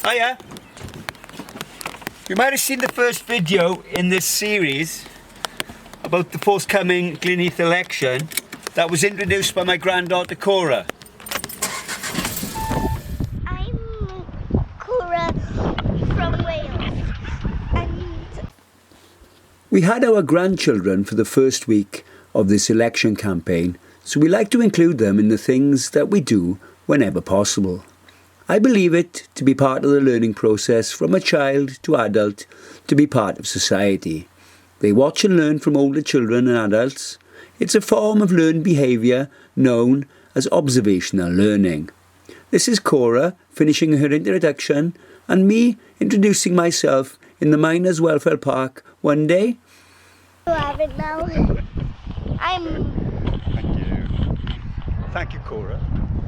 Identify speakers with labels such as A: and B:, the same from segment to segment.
A: Hiya! You might have seen the first video in this series about the forthcoming Neath election that was introduced by my granddaughter Cora.
B: I'm Cora from Wales.
C: We had our grandchildren for the first week of this election campaign, so we like to include them in the things that we do whenever possible. I believe it to be part of the learning process from a child to adult to be part of society. They watch and learn from older children and adults. It's a form of learned behaviour known as observational learning. This is Cora finishing her introduction and me introducing myself in the Miners' Welfare Park one day.
B: You have it now.
A: Thank you Cora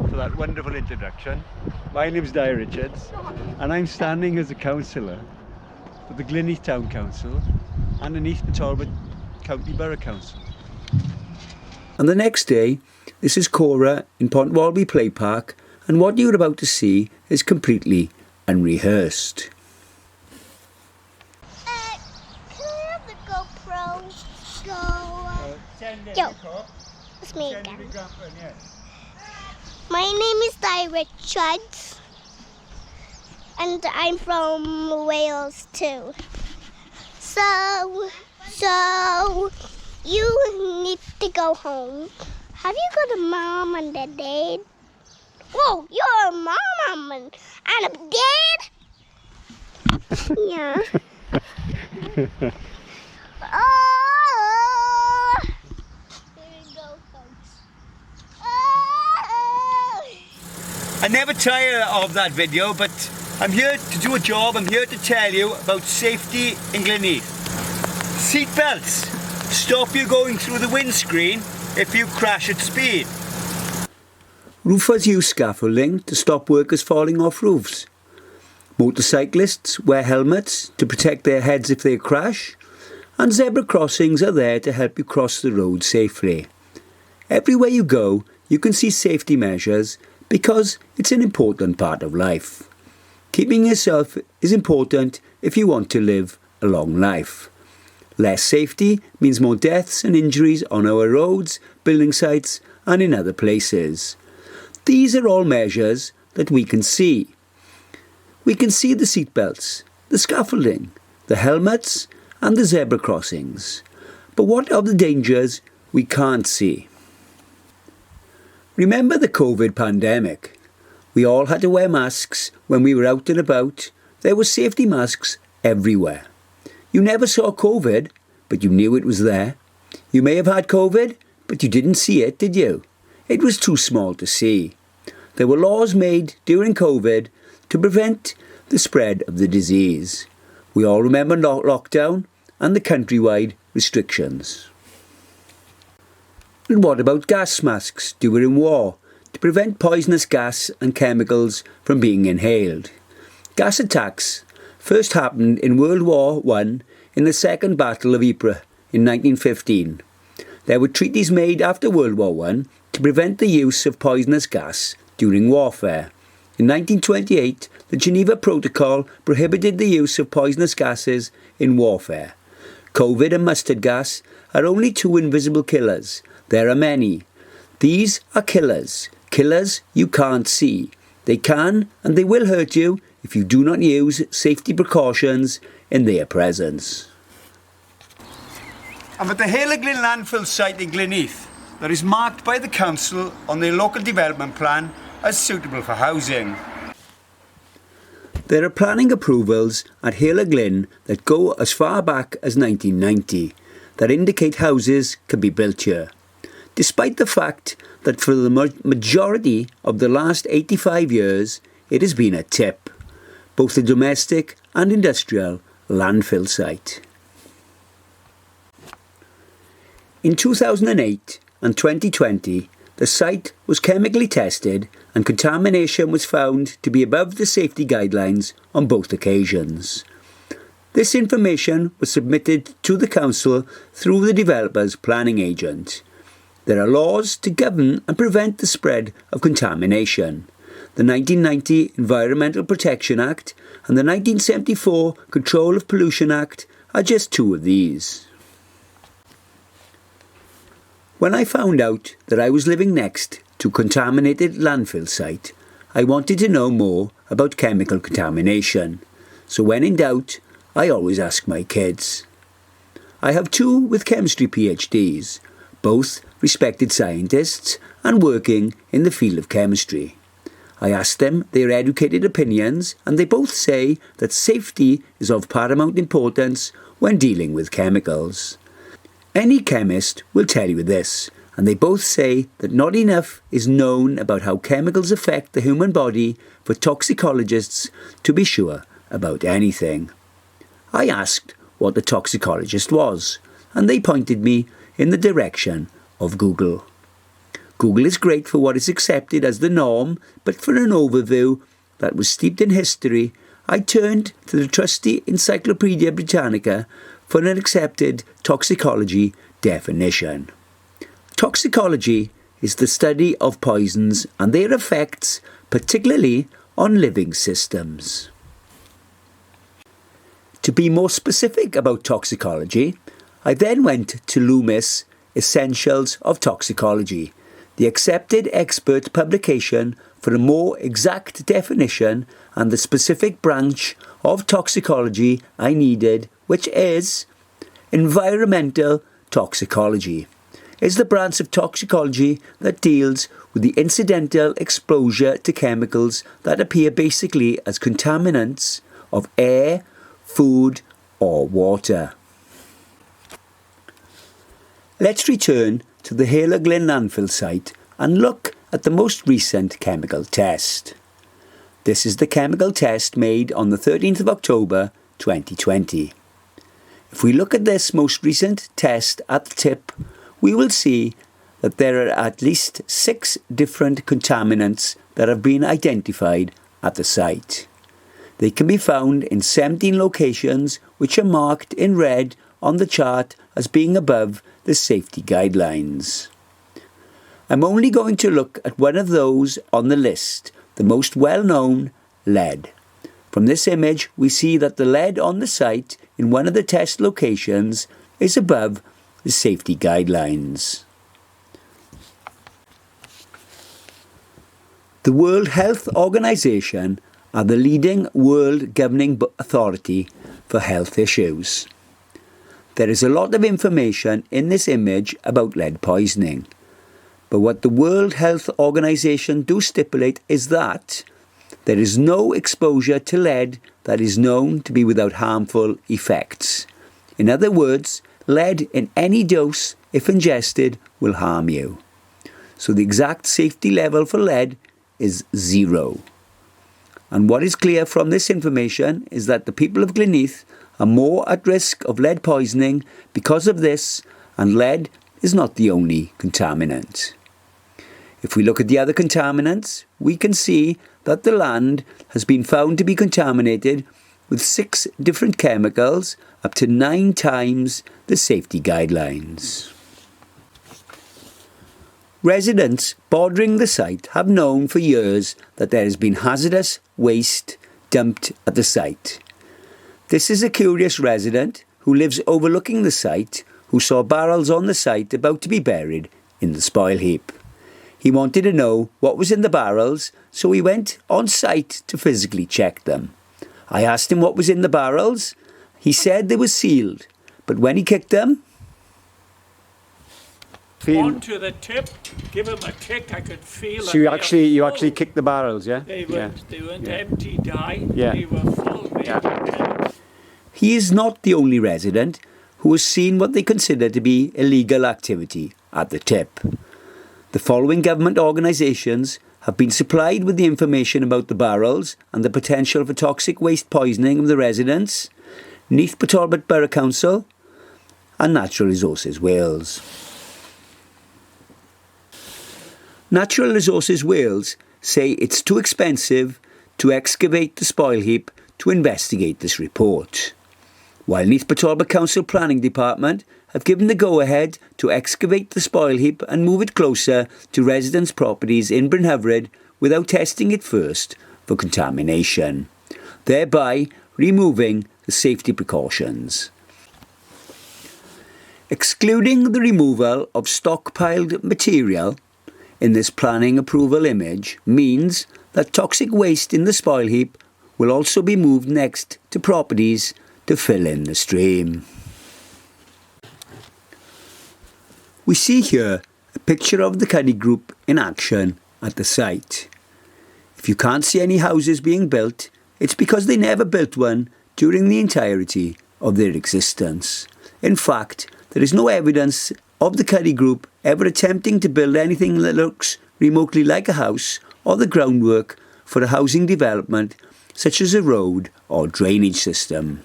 A: for that wonderful introduction. My name's Di Richards and I'm standing as a councillor for the Neath Town Council and the Neath Talbot County Borough Council.
C: And the next day, this is Cora in Pont Walby Play Park, and what you're about to see is completely unrehearsed.
B: Can I have the GoPro? Yo, it's me again. My name is Di Richards, and I'm from Wales too. So you need to go home. Have you got a mom and a dad? Whoa, you're a mom and a dad? Yeah. Oh! Here we go, folks. Oh!
A: I never tire of that video, but I'm here to do a job. I'm here to tell you about safety in Neath. Seatbelts stop you going through the windscreen if you crash at speed.
C: Roofers use scaffolding to stop workers falling off roofs. Motorcyclists wear helmets to protect their heads if they crash, and zebra crossings are there to help you cross the road safely. Everywhere you go, you can see safety measures because it's an important part of life. Keeping yourself is important if you want to live a long life. Less safety means more deaths and injuries on our roads, building sites and in other places. These are all measures that we can see. We can see the seatbelts, the scaffolding, the helmets and the zebra crossings. But what are the dangers we can't see? Remember the COVID pandemic? We all had to wear masks when we were out and about. There were safety masks everywhere. You never saw COVID, but you knew it was there. You may have had COVID, but you didn't see it, did you? It was too small to see. There were laws made during COVID to prevent the spread of the disease. We all remember lockdown and the countrywide restrictions. And what about gas masks during war to prevent poisonous gas and chemicals from being inhaled? Gas attacks first happened in World War I in the Second Battle of Ypres in 1915. There were treaties made after World War I to prevent the use of poisonous gas during warfare. In 1928, the Geneva Protocol prohibited the use of poisonous gases in warfare. COVID and mustard gas are only two invisible killers. There are many. These are killers. Killers you can't see. They can and they will hurt you if you do not use safety precautions in their presence.
A: I'm at the Haleglyn landfill site in Neath that is marked by the council on their local development plan as suitable for housing.
C: There are planning approvals at Haleglyn that go as far back as 1990 that indicate houses can be built here, despite the fact that for the majority of the last 85 years it has been a tip, both a domestic and industrial landfill site. In 2008 and 2020, the site was chemically tested and contamination was found to be above the safety guidelines on both occasions. This information was submitted to the council through the developer's planning agent. There are laws to govern and prevent the spread of contamination. the 1990 Environmental Protection Act and the 1974 Control of Pollution Act are just two of these. When I found out that I was living next to a contaminated landfill site, I wanted to know more about chemical contamination. So when in doubt, I always ask my kids. I have two with chemistry PhDs, both respected scientists and working in the field of chemistry. I asked them their educated opinions, and they both say that safety is of paramount importance when dealing with chemicals. Any chemist will tell you this, and they both say that not enough is known about how chemicals affect the human body for toxicologists to be sure about anything. I asked what the toxicologist was, and they pointed me in the direction of Google. Google is great for what is accepted as the norm, but for an overview that was steeped in history, I turned to the trusty Encyclopaedia Britannica for an accepted toxicology definition. Toxicology is the study of poisons and their effects, particularly on living systems. To be more specific about toxicology, I then went to Loomis Essentials of Toxicology, the accepted expert publication for a more exact definition and the specific branch of toxicology I needed, which is environmental toxicology. Is the branch of toxicology that deals with the incidental exposure to chemicals that appear basically as contaminants of air, food or water. Let's return to the Haler Glyn landfill site and look at the most recent chemical test. This is the chemical test made on the 13th of October 2020. If we look at this most recent test at the tip, we will see that there are at least 6 different contaminants that have been identified at the site. They can be found in 17 locations which are marked in red on the chart as being above the safety guidelines. I'm only going to look at one of those on the list, the most well-known, lead. From this image we see that the lead on the site in one of the test locations is above the safety guidelines. The World Health Organization are the leading world governing authority for health issues. There is a lot of information in this image about lead poisoning, but what the World Health Organization do stipulate is that there is no exposure to lead that is known to be without harmful effects. In other words, lead in any dose, if ingested, will harm you. So the exact safety level for lead is 0. And what is clear from this information is that the people of Neath are more at risk of lead poisoning because of this, and lead is not the only contaminant. If we look at the other contaminants, we can see that the land has been found to be contaminated with 6 different chemicals, up to 9 times the safety guidelines. Residents bordering the site have known for years that there has been hazardous waste dumped at the site. This is a curious resident who lives overlooking the site who saw barrels on the site about to be buried in the spoil heap. He wanted to know what was in the barrels, so he went on site to physically check them. I asked him what was in the barrels. He said they were sealed, but when he kicked them,
D: onto the tip, give him a kick, I could feel it.
A: So you actually kicked the barrels, yeah?
D: They weren't empty, die.
A: Yeah.
D: They were full.
A: Yeah.
C: he is not the only resident who has seen what they consider to be illegal activity at the tip. The following government organisations have been supplied with the information about the barrels and the potential for toxic waste poisoning of the residents: Neath Talbot Borough Council and Natural Resources Wales. Natural Resources Wales say it's too expensive to excavate the spoil heap to investigate this report, while Neath Talbot Council Planning Department have given the go-ahead to excavate the spoil heap and move it closer to residents' properties in Bryn Hyfryd without testing it first for contamination, thereby removing the safety precautions. Excluding the removal of stockpiled material in this planning approval image means that toxic waste in the spoil heap will also be moved next to properties to fill in the stream. We see here a picture of the Cuddy Group in action at the site. If you can't see any houses being built, it's because they never built one during the entirety of their existence. In fact, there is no evidence of the Cuddy Group ever attempting to build anything that looks remotely like a house or the groundwork for a housing development such as a road or drainage system.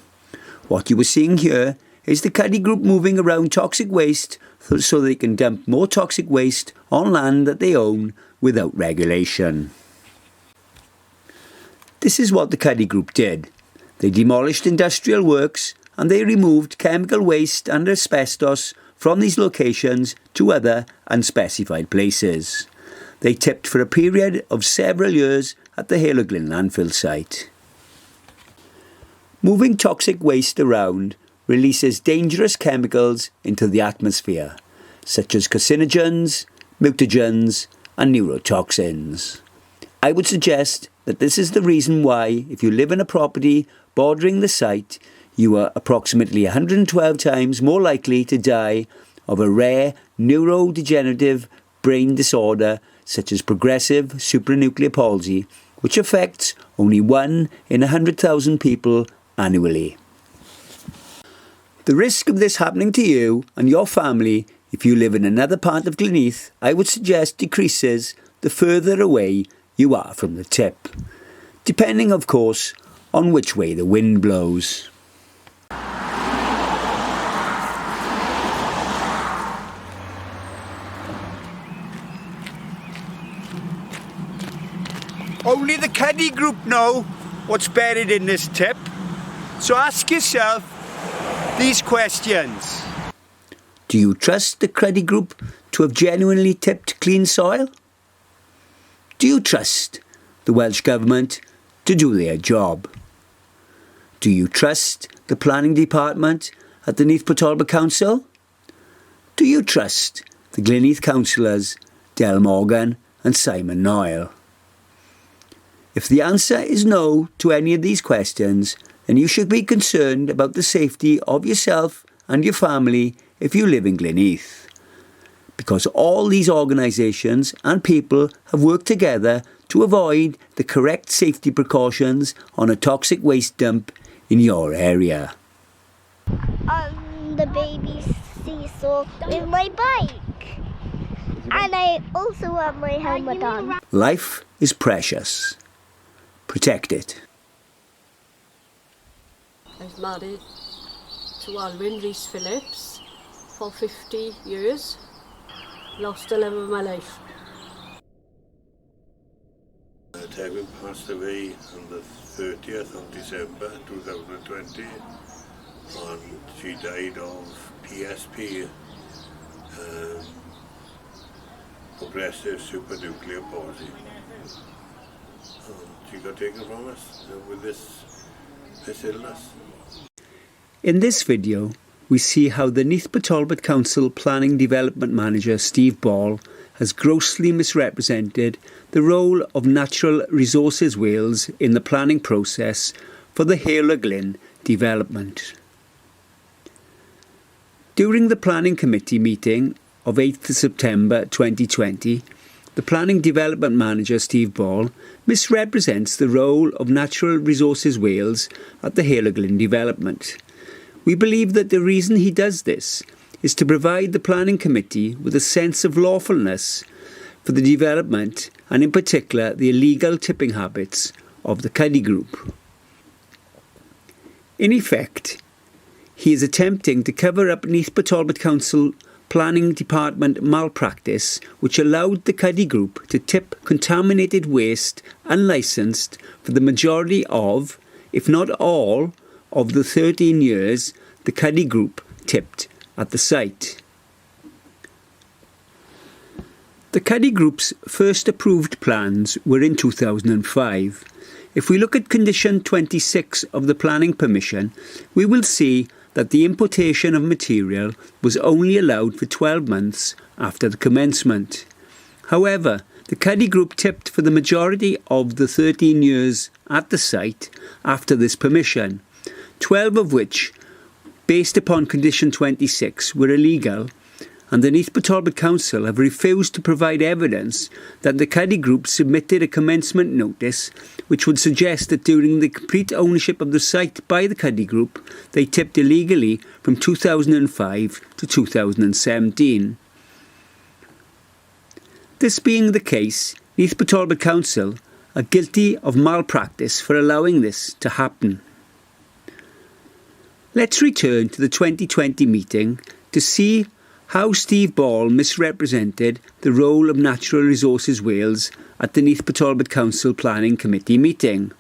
C: What you are seeing here is the Cuddy Group moving around toxic waste so they can dump more toxic waste on land that they own without regulation. This is what the Cuddy Group did. They demolished industrial works and they removed chemical waste and asbestos from these locations to other unspecified places. They tipped for a period of several years at the Haleglyn landfill site. Moving toxic waste around releases dangerous chemicals into the atmosphere, such as carcinogens, mutagens and neurotoxins. I would suggest that this is the reason why, if you live in a property bordering the site, you are approximately 112 times more likely to die of a rare neurodegenerative brain disorder such as progressive supranuclear palsy, which affects only 1 in 100,000 people annually. The risk of this happening to you and your family if you live in another part of Neath, I would suggest decreases the further away you are from the tip, depending of course on which way the wind blows.
A: Only the Cuddy Group know what's buried in this tip, so ask yourself these questions.
C: Do you trust the Cuddy Group to have genuinely tipped clean soil? Do you trust the Welsh Government to do their job? Do you trust the Planning Department at the Neath Talbot Council? Do you trust the Neath councillors Del Morgan and Simon Noyle? If the answer is no to any of these questions, then you should be concerned about the safety of yourself and your family if you live in Neath. Because all these organisations and people have worked together to avoid the correct safety precautions on a toxic waste dump in your area.
B: On the baby seesaw with my bike. And I also have my helmet on.
C: Life is precious. Protect it.
E: I was married to Alwyn Rees Phillips for 50 years. Lost the love of my life.
F: Tevin passed away on the 30th of December 2020 and she died of PSP, progressive supranuclear palsy. She got taken from us with this illness.
C: In this video, we see how the Neath Talbot Council Planning Development Manager Steve Ball has grossly misrepresented the role of Natural Resources Wales in the planning process for the Haleglyn development. During the Planning Committee meeting of 8th September 2020, the Planning Development Manager Steve Ball misrepresents the role of Natural Resources Wales at the Haleglyn development. We believe that the reason he does this is to provide the Planning Committee with a sense of lawfulness for the development and in particular the illegal tipping habits of the Cuddy Group. In effect, he is attempting to cover up Neath Talbot Council Planning Department malpractice which allowed the Cuddy Group to tip contaminated waste unlicensed for the majority of, if not all, of the 13 years the Cuddy Group tipped at the site. The Cuddy Group's first approved plans were in 2005. If we look at condition 26 of the planning permission, we will see that the importation of material was only allowed for 12 months after the commencement. However, the Cuddy Group tipped for the majority of the 13 years at the site after this permission, 12 of which, based upon condition 26, were illegal, and the Neath Council have refused to provide evidence that the Cuddy Group submitted a commencement notice which would suggest that during the complete ownership of the site by the Cuddy Group, they tipped illegally from 2005 to 2017. This being the case, Neath Council are guilty of malpractice for allowing this to happen. Let's return to the 2020 meeting to see how Steve Ball misrepresented the role of Natural Resources Wales at the Neath Council Planning Committee meeting.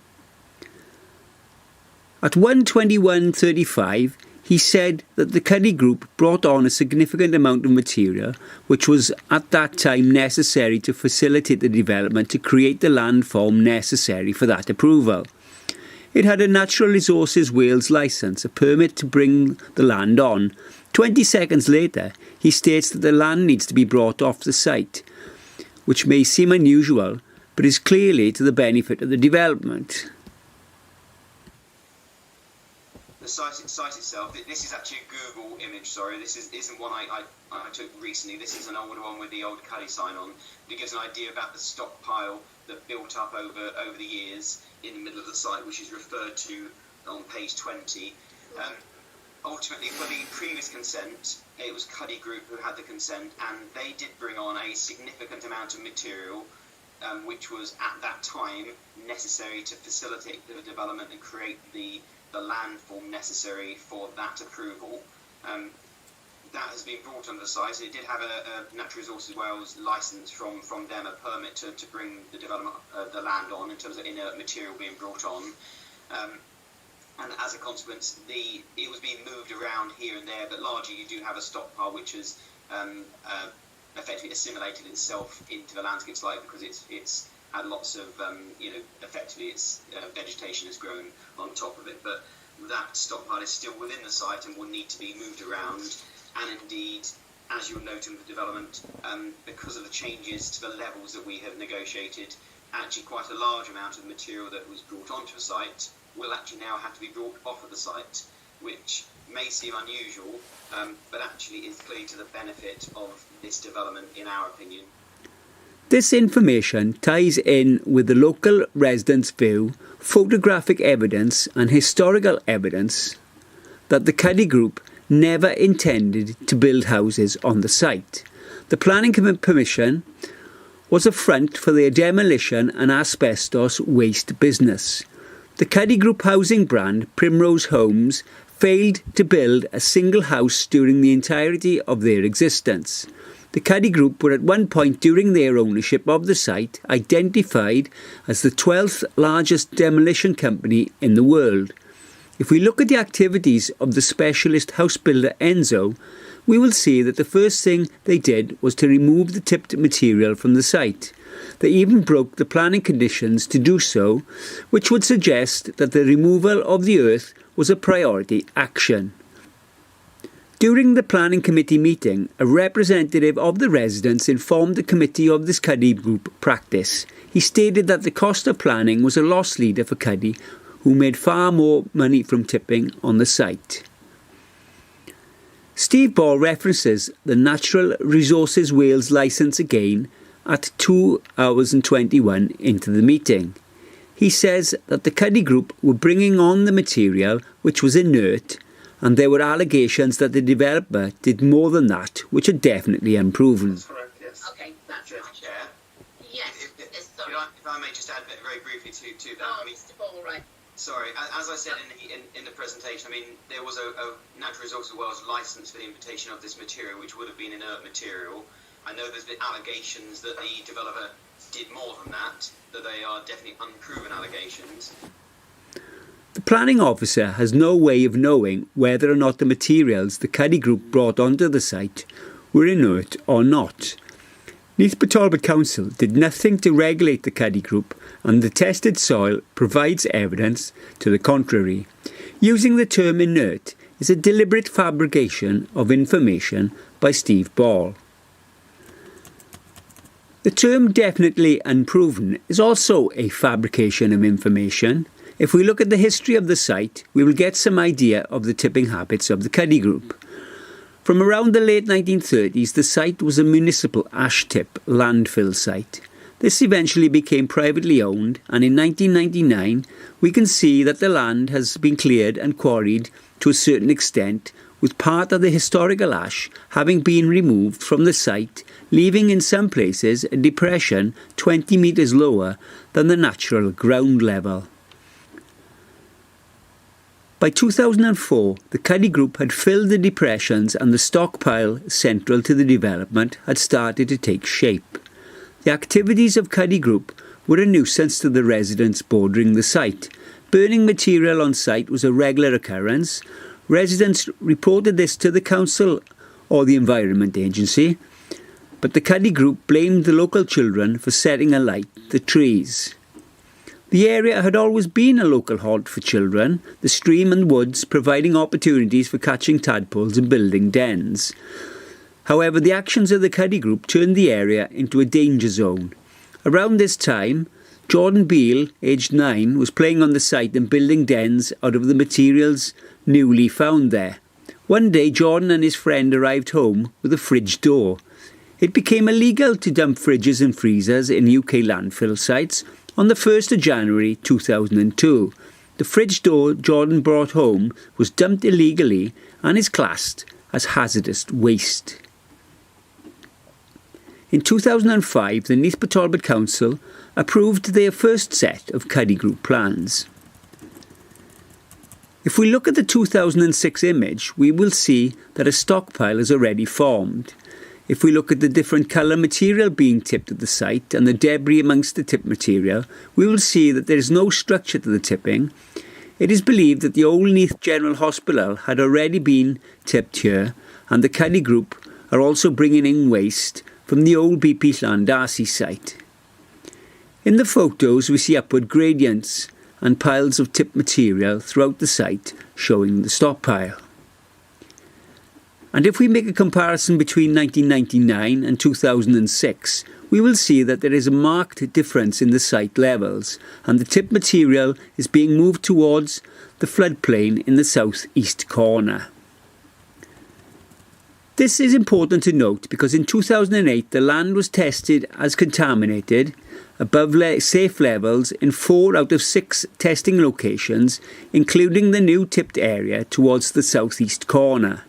C: At 1:21:35, he said that the Cuddy Group brought on a significant amount of material which was at that time necessary to facilitate the development to create the landform necessary for that approval. It had a Natural Resources Wales licence, a permit to bring the land on. 20 seconds later, he states that the land needs to be brought off the site, which may seem unusual, but is clearly to the benefit of the development.
G: The site itself, this is actually a Google image, sorry, this isn't one I took recently, this is an older one with the old Cuddy sign on. It gives an idea about the stockpile that built up over the years in the middle of the site, which is referred to on page 20. Ultimately, for the previous consent, it was Cuddy Group who had the consent, and they did bring on a significant amount of material, which was at that time necessary to facilitate the development and create the landform necessary for that approval. That has been brought under the site. So it did have a Natural Resources Wales licence from them, a permit to bring the development of the land on in terms of inert material being brought on. And as a consequence, it was being moved around here and there, but largely you do have a stockpile which has effectively assimilated itself into the landscape slightly because it's had lots of, effectively its vegetation has grown on top of it. But that stockpile is still within the site and will need to be moved around. And indeed, as you'll note in the development, because of the changes to the levels that we have negotiated, actually quite a large amount of material that was brought onto a site will actually now have to be brought off of the site, which may seem unusual, but actually is clearly to the benefit of this development, in our opinion.
C: This information ties in with the local residents' view, photographic evidence and historical evidence that the Cuddy Group never intended to build houses on the site. The planning permission was a front for their demolition and asbestos waste business. The Cuddy Group housing brand, Primrose Homes, failed to build a single house during the entirety of their existence. The Cuddy Group were at one point during their ownership of the site identified as the 12th largest demolition company in the world. If we look at the activities of the specialist house builder Enzo, we will see that the first thing they did was to remove the tipped material from the site. They even broke the planning conditions to do so, which would suggest that the removal of the earth was a priority action. During the planning committee meeting, a representative of the residents informed the committee of this Cuddy Group practice. He stated that the cost of planning was a loss leader for Cuddy, who made far more money from tipping on the site. Steve Ball references the Natural Resources Wales licence again at 2 hours and 21 into the meeting. He says that the Cuddy Group were bringing on the material which was inert, and there were allegations that the developer did more than that, which are definitely unproven.
G: That's correct, yes.
H: Okay, that's right.
G: Chair.
H: Yes, sorry.
G: If I may just add very briefly to that.
H: Oh, Mr. Ball, right.
G: Sorry, as I said in the presentation, I mean, there was a Natural Resources Wales licence for the importation of this material, which would have been inert material. I know there's been allegations that the developer did more than that they are definitely unproven allegations.
C: The planning officer has no way of knowing whether or not the materials the Cuddy Group brought onto the site were inert or not. Neath Talbot Council did nothing to regulate the Cuddy Group, and the tested soil provides evidence to the contrary. Using the term inert is a deliberate fabrication of information by Steve Ball. The term definitely unproven is also a fabrication of information. If we look at the history of the site, we will get some idea of the tipping habits of the Cuddy Group. From around the late 1930s, the site was a municipal ash tip landfill site. This eventually became privately owned, and in 1999 we can see that the land has been cleared and quarried to a certain extent, with part of the historical ash having been removed from the site, leaving in some places a depression 20 metres lower than the natural ground level. By 2004, the Cuddy Group had filled the depressions and the stockpile central to the development had started to take shape. The activities of Cuddy Group were a nuisance to the residents bordering the site. Burning material on site was a regular occurrence. Residents reported this to the council or the Environment Agency, but the Cuddy Group blamed the local children for setting alight the trees. The area had always been a local haunt for children, the stream and woods providing opportunities for catching tadpoles and building dens. However, the actions of the Cuddy Group turned the area into a danger zone. Around this time, Jordan Beale, aged 9, was playing on the site and building dens out of the materials newly found there. One day, Jordan and his friend arrived home with a fridge door. It became illegal to dump fridges and freezers in UK landfill sites on the 1st of January 2002. The fridge door Jordan brought home was dumped illegally and is classed as hazardous waste. In 2005, the Neath Talbot Council approved their first set of Cuddy Group plans. If we look at the 2006 image, we will see that a stockpile is already formed. If we look at the different colour material being tipped at the site and the debris amongst the tip material, we will see that there is no structure to the tipping. It is believed that the old Neath General Hospital had already been tipped here, and the Cuddy Group are also bringing in waste from the old BP Llandarcy site. In the photos we see upward gradients and piles of tip material throughout the site showing the stockpile. And if we make a comparison between 1999 and 2006, we will see that there is a marked difference in the site levels, and the tip material is being moved towards the floodplain in the south-east corner. This is important to note because in 2008 the land was tested as contaminated above safe levels in 4 out of 6 testing locations, including the new tipped area towards the south-east corner.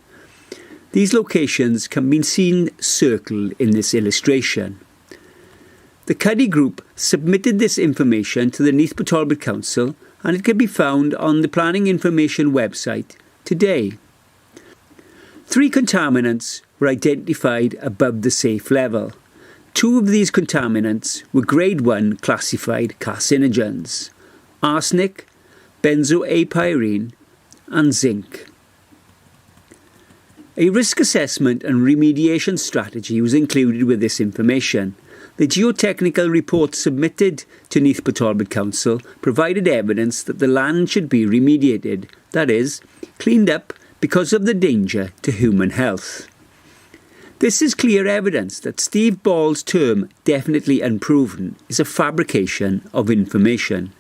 C: These locations can be seen circled in this illustration. The Cuddy Group submitted this information to the Neath Talbot Council, and it can be found on the Planning Information website today. 3 contaminants were identified above the safe level. 2 of these contaminants were Grade 1 classified carcinogens: arsenic, benzoapyrene and zinc. A risk assessment and remediation strategy was included with this information. The geotechnical report submitted to Neath Talbot Council provided evidence that the land should be remediated, that is, cleaned up because of the danger to human health. This is clear evidence that Steve Ball's term, definitely unproven, is a fabrication of information.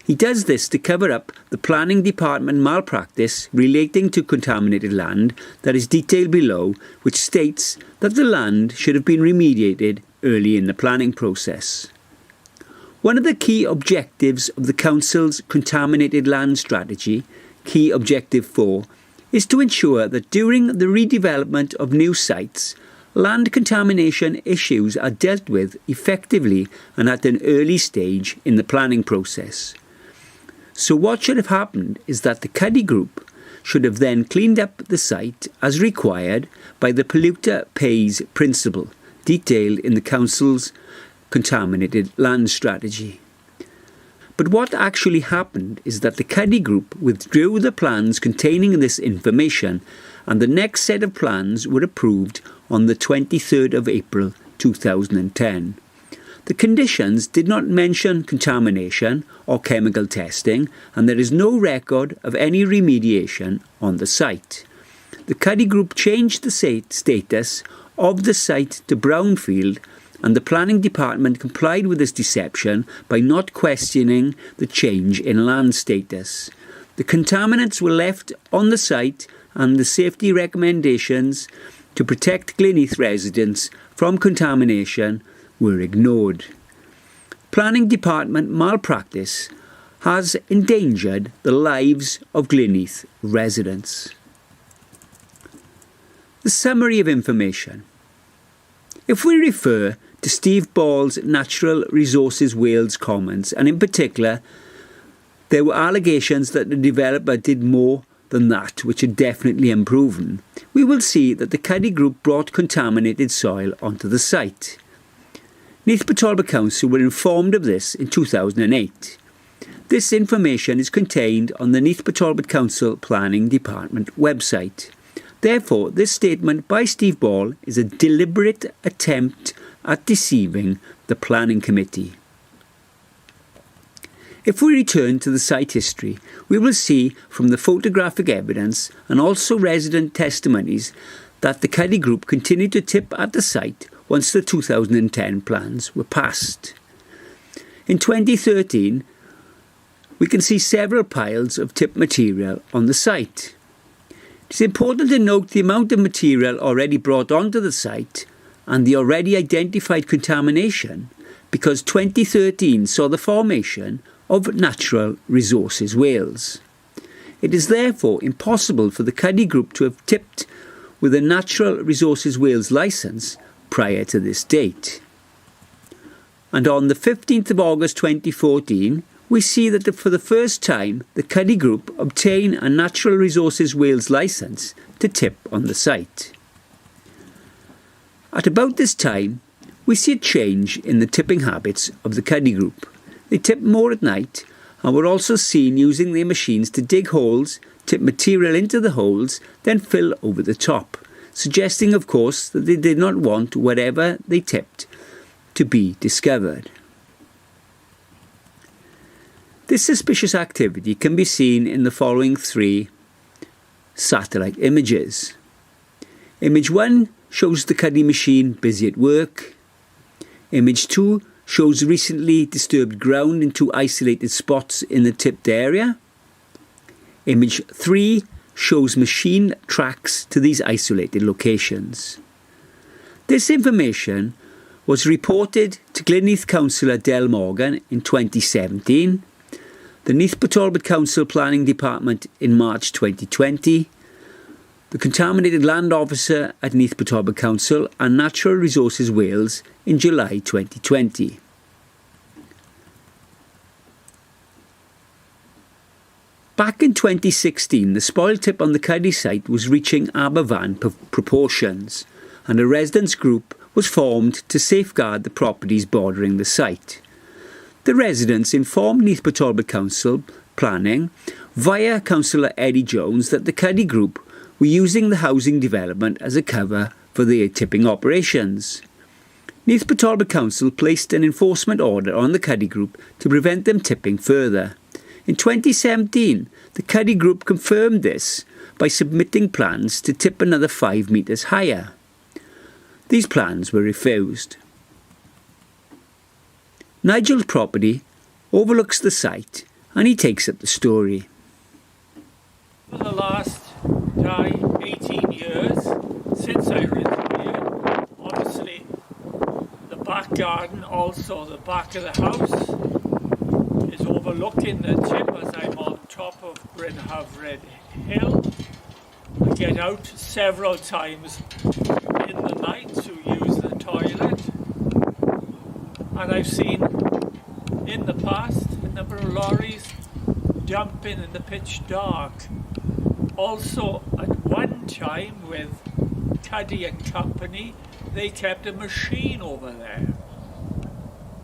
C: He does this to cover up the planning department malpractice relating to contaminated land that is detailed below, which states that the land should have been remediated early in the planning process. One of the key objectives of the Council's contaminated land strategy, key objective 4, is to ensure that during the redevelopment of new sites, land contamination issues are dealt with effectively and at an early stage in the planning process. So what should have happened is that the Cuddy Group should have then cleaned up the site as required by the polluter pays principle, detailed in the Council's contaminated land strategy. But what actually happened is that the Cuddy Group withdrew the plans containing this information, and the next set of plans were approved on the 23rd of April 2010. The conditions did not mention contamination or chemical testing, and there is no record of any remediation on the site. The Cuddy Group changed the status of the site to brownfield, and the Planning Department complied with this deception by not questioning the change in land status. The contaminants were left on the site, and the safety recommendations to protect Neath residents from contamination were ignored. Planning Department malpractice has endangered the lives of Neath residents. The summary of information. If we refer to Steve Ball's Natural Resources Wales comments, and in particular, there were allegations that the developer did more than that, which are definitely unproven, we will see that the Cuddy Group brought contaminated soil onto the site. Neath Talbot Council were informed of this in 2008. This information is contained on the Neath Talbot Council Planning Department website. Therefore, this statement by Steve Ball is a deliberate attempt at deceiving the Planning Committee. If we return to the site history, we will see from the photographic evidence and also resident testimonies that the Cuddy Group continued to tip at the site once the 2010 plans were passed. In 2013, we can see several piles of tip material on the site. It is important to note the amount of material already brought onto the site and the already identified contamination, because 2013 saw the formation of Natural Resources Wales. It is therefore impossible for the Cuddy Group to have tipped with a Natural Resources Wales licence prior to this date. And on the 15th of August 2014, we see that for the first time the Cuddy Group obtained a Natural Resources Wales licence to tip on the site. At about this time, we see a change in the tipping habits of the Cuddy Group. They tip more at night and were also seen using their machines to dig holes, tip material into the holes, then fill over the top, suggesting, of course, that they did not want whatever they tipped to be discovered. This suspicious activity can be seen in the following three satellite images. Image 1 shows the Cuddy machine busy at work. Image 2 shows recently disturbed ground in two isolated spots in the tipped area. Image 3 shows machine tracks to these isolated locations. This information was reported to Neath Councillor Del Morgan in 2017, the Neath Talbot Council Planning Department in March 2020, the Contaminated Land Officer at Neath Talbot Council and Natural Resources Wales in July 2020. Back in 2016, the spoil tip on the Cuddy site was reaching Aberfan proportions, and a residents group was formed to safeguard the properties bordering the site. The residents informed Neath Talbot Council Planning via Councillor Eddie Jones that the Cuddy Group were using the housing development as a cover for their tipping operations. Neath Talbot Council placed an enforcement order on the Cuddy Group to prevent them tipping further. In 2017, the Cuddy Group confirmed this by submitting plans to tip another 5 metres higher. These plans were refused. Nigel's property overlooks the site and he takes up the story.
D: For the last 18 years since I lived here, obviously the back garden, also the back of the house, is overlooking the tip as I'm on top of Brynhavred Hill. I get out several times in the night to use the toilet, and I've seen in the past a number of lorries dumping in the pitch dark. Also at one time with Cuddy and Company, they kept a machine over there.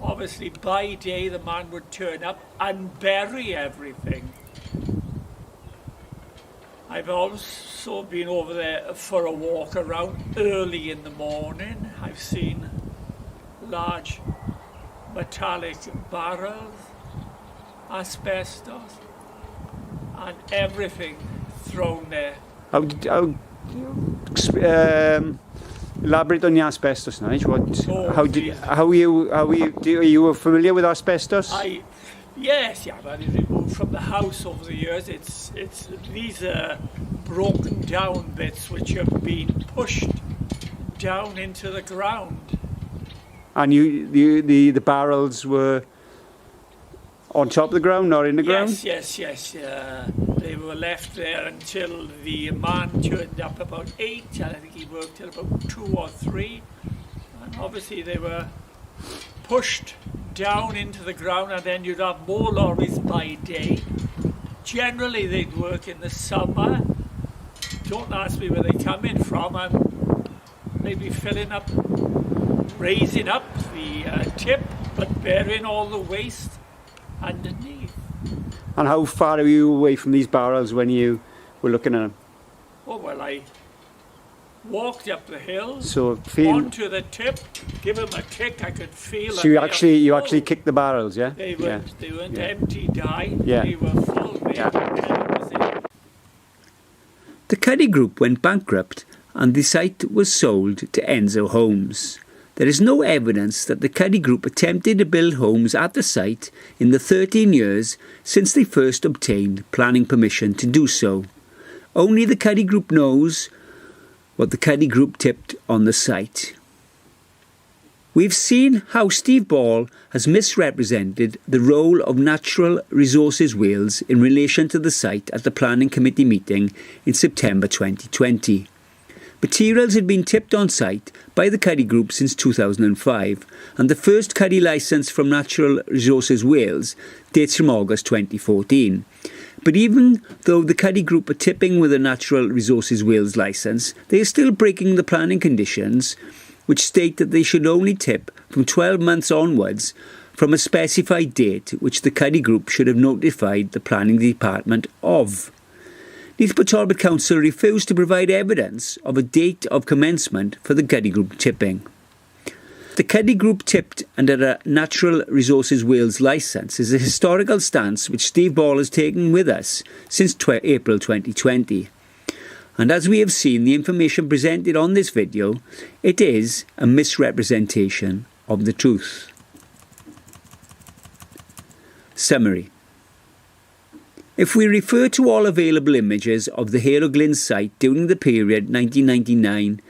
D: Obviously by day the man would turn up and bury everything. I've also been over there for a walk around early in the morning. I've seen large metallic barrels, asbestos, and everything thrown there.
A: Elaborate on the asbestos, Nige. Are you familiar with asbestos?
D: Yes, yeah, but it's removed from the house over the years. These are broken down bits which have been pushed down into the ground.
A: And the barrels were on top of the ground or in the ground?
D: Yes. They were left there until the man turned up about 8, and I think he worked till about 2 or 3. And obviously they were pushed down into the ground, and then you'd have more lorries by day. Generally they'd work in the summer. Don't ask me where they come in from. They'd be filling up, raising up the tip, but burying all the waste underneath.
A: And how far are you away from these barrels when you were looking at them?
D: Oh, well, I walked up the hill, onto the tip, give them a kick, I could feel.
A: So you actually kicked the barrels, yeah?
D: They weren't empty,
A: Yeah.
D: They were full.
C: The Cuddy Group went bankrupt and the site was sold to Enzo Homes. There is no evidence that the Cuddy Group attempted to build homes at the site in the 13 years since they first obtained planning permission to do so. Only the Cuddy Group knows what the Cuddy Group tipped on the site. We've seen how Steve Ball has misrepresented the role of Natural Resources Wales in relation to the site at the Planning Committee meeting in September 2020. Materials had been tipped on site by the Cuddy Group since 2005, and the first Cuddy licence from Natural Resources Wales dates from August 2014. But even though the Cuddy Group are tipping with a Natural Resources Wales licence, they are still breaking the planning conditions, which state that they should only tip from 12 months onwards from a specified date which the Cuddy Group should have notified the Planning Department of. Neath Talbot Council refused to provide evidence of a date of commencement for the Cuddy Group tipping. The Cuddy Group tipped under a Natural Resources Wales licence is a historical stance which Steve Ball has taken with us since April 2020. And as we have seen the information presented on this video, it is a misrepresentation of the truth. Summary. If we refer to all available images of the Hale Glyn site during the period 1999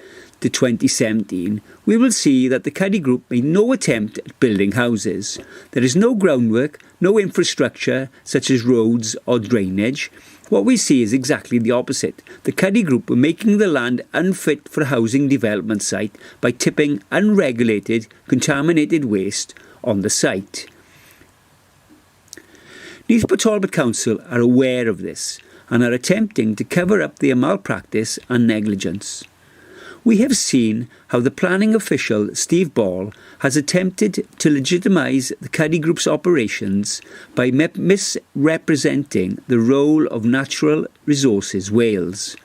C: to 2017, we will see that the Cuddy Group made no attempt at building houses. There is no groundwork, no infrastructure such as roads or drainage. What we see is exactly the opposite. The Cuddy Group were making the land unfit for a housing development site by tipping unregulated, contaminated waste on the site. Neath Talbot Council are aware of this and are attempting to cover up their malpractice and negligence. We have seen how the planning official Steve Ball has attempted to legitimise the Cuddy Group's operations by misrepresenting the role of Natural Resources Wales.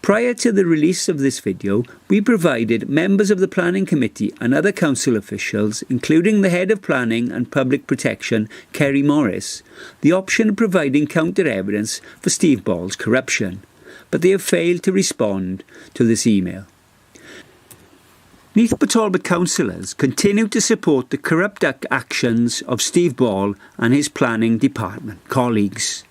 C: Prior to the release of this video, we provided members of the Planning Committee and other council officials, including the Head of Planning and Public Protection, Kerry Morris, the option of providing counter-evidence for Steve Ball's corruption, but they have failed to respond to this email. Neath Talbot councillors continue to support the corrupt actions of Steve Ball and his planning department colleagues.